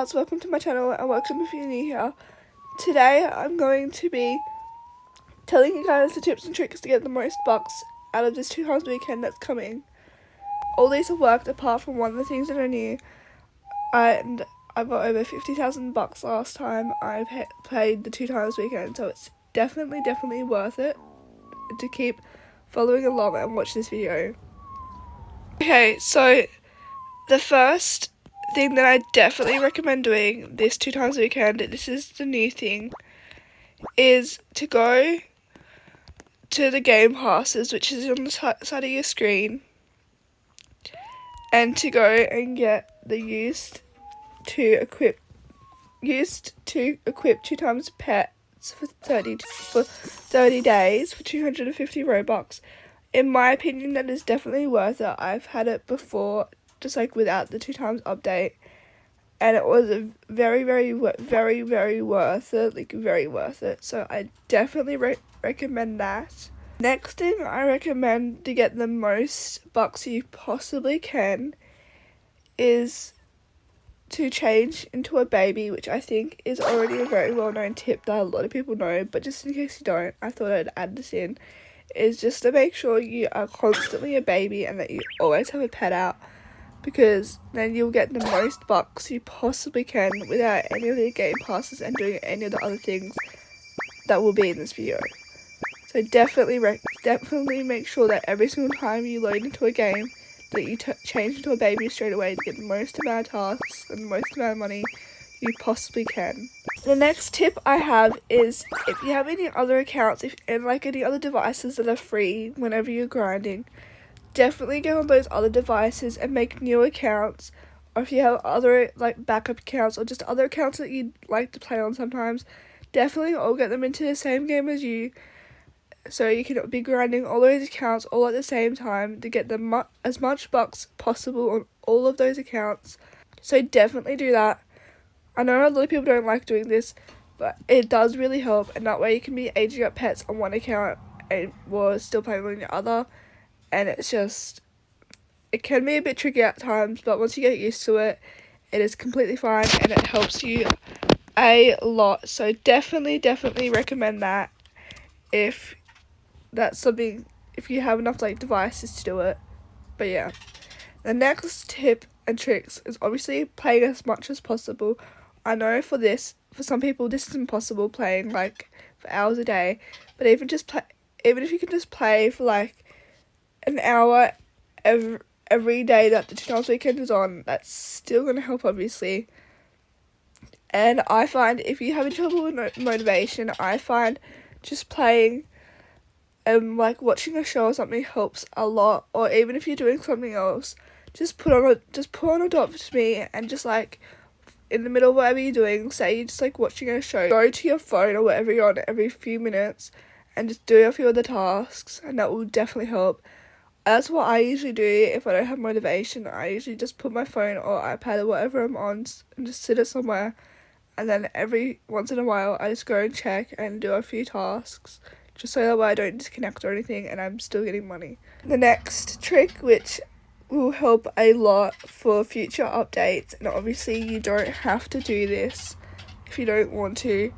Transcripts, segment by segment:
guys, welcome to my channel and welcome if you're new here. Today I'm going to be telling you guys the tips and tricks to get the most bucks out of this 2 times weekend that's coming. All these have worked apart from one of the things that are new, and I got over 50,000 bucks last time I played the 2 times weekend, so it's definitely worth it to keep following along and watch this video. Okay, so the first thing that I definitely recommend doing this 2 times weekend, this is the new thing, is to go to the game passes, which is on the side of your screen, and to go and get the used to equip 2 times pets for 30 days for 250 Robux. In my opinion, that is definitely worth it. I've had it before, just like without the 2 times update, and it was very worth it, like very worth it. So I definitely recommend that. Next thing I recommend to get the most bucks you possibly can is to change into a baby, which I think is already a very well known tip that a lot of people know, but just in case you don't, I thought I'd add this in, is just to make sure you are constantly a baby and that you always have a pet out, because then you'll get the most bucks you possibly can without any of the game passes and doing any of the other things that will be in this video. So definitely make sure that every single time you load into a game that you change into a baby straight away to get the most amount of tasks and the most amount of money you possibly can. The next tip I have is, if you have any other accounts and like any other devices that are free whenever you're grinding, definitely go on those other devices and make new accounts. Or if you have other like backup accounts or just other accounts that you'd like to play on sometimes, definitely all get them into the same game as you, so you can be grinding all those accounts all at the same time to get as much bucks possible on all of those accounts. So definitely do that. I know a lot of people don't like doing this, but it does really help, and that way you can be aging up pets on one account and while still playing on your other. And it can be a bit tricky at times, but once you get used to it, it is completely fine and it helps you a lot. So definitely recommend that if that's something, if you have enough like devices to do it. But yeah, the next tip and tricks is obviously playing as much as possible. I know for some people this is impossible, playing like for hours a day, but even if you can just play for like an hour every day that the 2 times weekend is on, that's still going to help obviously. And I find if you're having trouble with motivation, I find just playing like watching a show or something helps a lot. Or even if you're doing something else, just put on Adopt Me and just like in the middle of whatever you're doing, say you're just like watching a show, go to your phone or whatever you're on every few minutes and just do a few of the tasks, and that will definitely help. That's what I usually do if I don't have motivation. I usually just put my phone or iPad or whatever I'm on and just sit it somewhere, and then every once in a while I just go and check and do a few tasks, just so that way I don't disconnect or anything and I'm still getting money. The next trick, which will help a lot for future updates, and obviously you don't have to do this if you don't want to,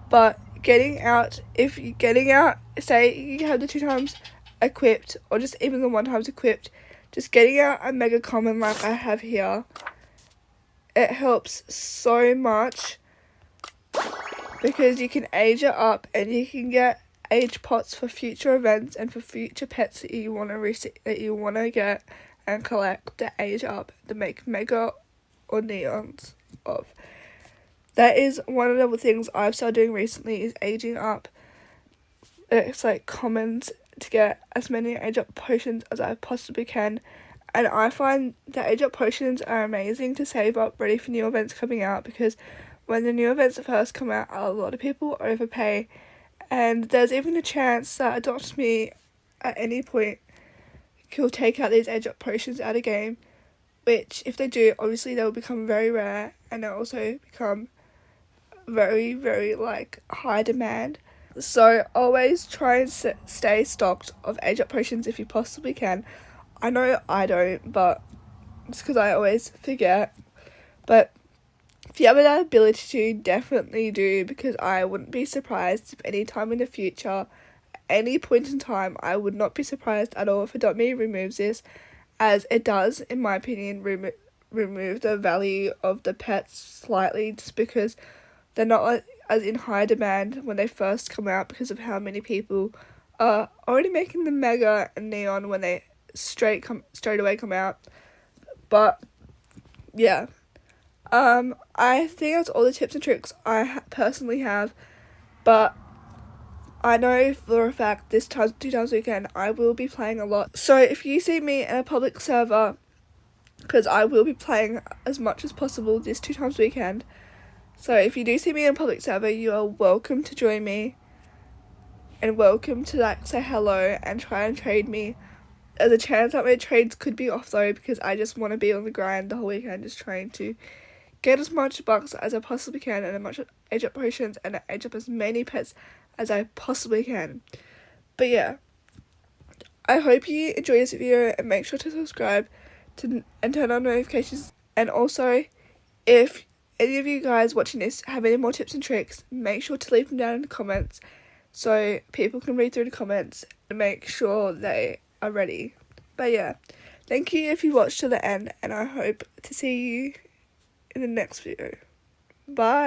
but say you have the 2 times equipped or just even the 1 times equipped, just getting out a mega common like I have here, it helps so much because you can age it up and you can get age pots for future events and for future pets that you want to get and collect to age up to make mega or neons of. That is one of the things I've started doing recently, is aging up. It's like commons to get as many age up potions as I possibly can, and I find that age up potions are amazing to save up ready for new events coming out, because when the new events first come out, a lot of people overpay, and there's even a chance that Adopt.Me at any point could take out these age up potions out of game, which if they do, obviously they will become very rare and they'll also become very like high demand. So always try and stay stocked of age up potions if you possibly can. I know I don't, but it's because I always forget. But if you have that ability to, definitely do, because I wouldn't be surprised if any time in the future, any point in time, I would not be surprised at all if Adopt Me removes this, as it does, in my opinion, remove the value of the pets slightly, just because they're not as in high demand when they first come out, because of how many people are already making the Mega and Neon when they straight away come out. But yeah, I think that's all the tips and tricks I personally have, but I know for a fact this 2 times weekend I will be playing a lot. So if you see me in a public server, because I will be playing as much as possible this 2 times weekend, so if you do see me in a public server, you are welcome to join me, and welcome to like say hello and try and trade me. There's a chance that my trades could be off though, because I just want to be on the grind the whole weekend, just trying to get as much bucks as I possibly can, and as much age up potions, and age up as many pets as I possibly can. But yeah, I hope you enjoy this video, and make sure to subscribe and turn on notifications. And also, if any of you guys watching this have any more tips and tricks, make sure to leave them down in the comments so people can read through the comments and make sure they are ready. But yeah, thank you if you watched to the end, and I hope to see you in the next video. Bye.